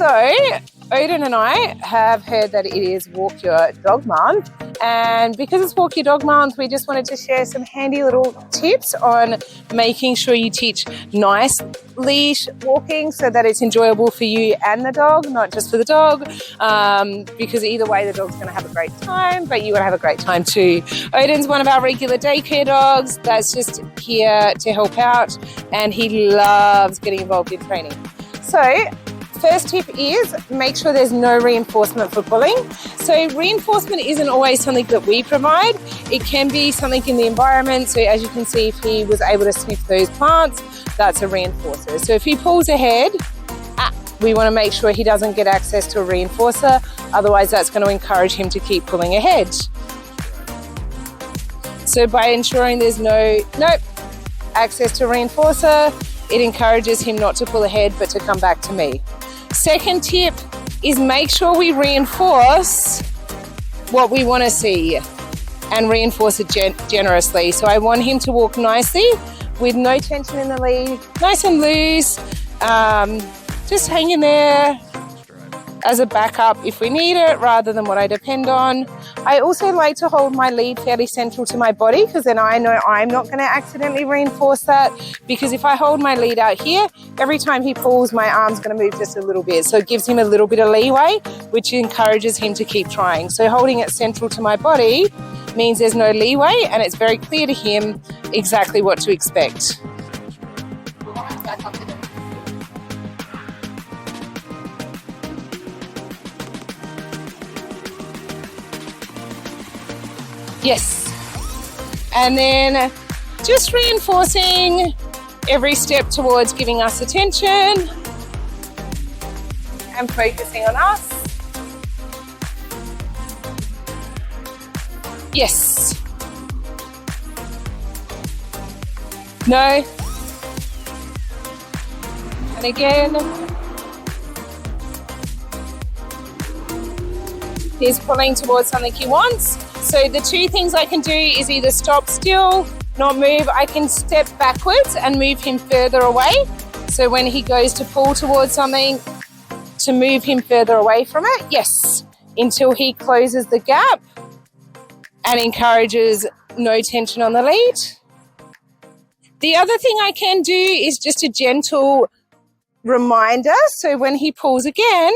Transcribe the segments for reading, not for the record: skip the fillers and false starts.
So Odin and I have heard that it is Walk Your Dog Month, and because it's Walk Your Dog Month, we just wanted to share some handy little tips on making sure you teach nice leash walking so that it's enjoyable for you and the dog, not just for the dog, because either way the dog's going to have a great time, but you're going to have a great time too. Odin's one of our regular daycare dogs that's just here to help out, and he loves getting involved in training. So first tip is make sure there's no reinforcement for pulling. So reinforcement isn't always something that we provide. It can be something in the environment. So as you can see, if he was able to sniff those plants, that's a reinforcer. So if he pulls ahead, we want to make sure he doesn't get access to a reinforcer. Otherwise, that's going to encourage him to keep pulling ahead. So by ensuring there's no access to a reinforcer, it encourages him not to pull ahead, but to come back to me. Second tip is make sure we reinforce what we want to see and reinforce it generously. So I want him to walk nicely with no tension in the lead, nice and loose, just hanging there as a backup if we need it rather than what I depend on. I also like to hold my lead fairly central to my body because then I know I'm not going to accidentally reinforce that, because if I hold my lead out here, every time he pulls, my arm's going to move just a little bit. So it gives him a little bit of leeway, which encourages him to keep trying. So holding it central to my body means there's no leeway and it's very clear to him exactly what to expect. Yes, and then just reinforcing every step towards giving us attention and focusing on us. Yes. No. And again. He's pulling towards something he wants. So the two things I can do is either stop still, not move. I can step backwards and move him further away. So when he goes to pull towards something, to move him further away from it. Yes, until he closes the gap and encourages no tension on the lead. The other thing I can do is just a gentle reminder. So when he pulls again,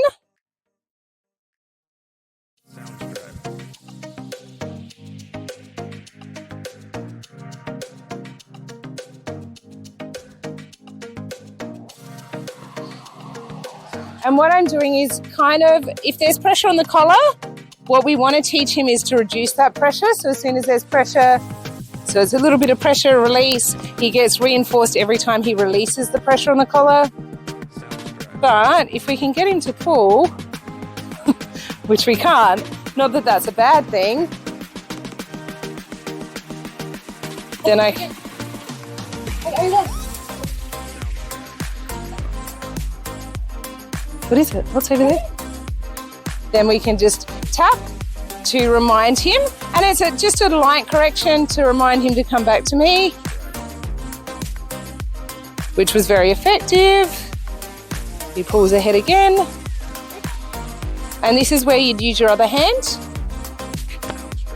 and what I'm doing is kind of, if there's pressure on the collar, what we want to teach him is to reduce that pressure. So as soon as there's pressure, so it's a little bit of pressure release, he gets reinforced every time he releases the pressure on the collar. But if we can get him to pull, which we can't, not that that's a bad thing, then I can... What is it? What's over there? Then we can just tap to remind him, and it's just a light correction to remind him to come back to me, which was very effective. He pulls ahead again, and this is where you'd use your other hand,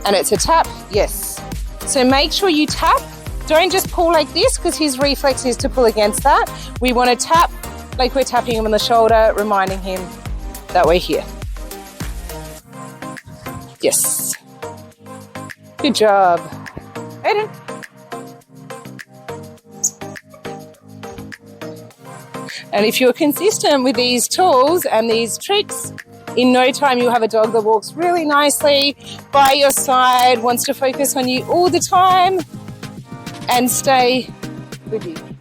and it's a tap, yes. So make sure you tap. Don't just pull like this because his reflex is to pull against that. We want to tap like we're tapping him on the shoulder, reminding him that we're here. Yes. Good job. Aiden. And if you're consistent with these tools and these tricks, in no time you'll have a dog that walks really nicely by your side, wants to focus on you all the time and stay with you.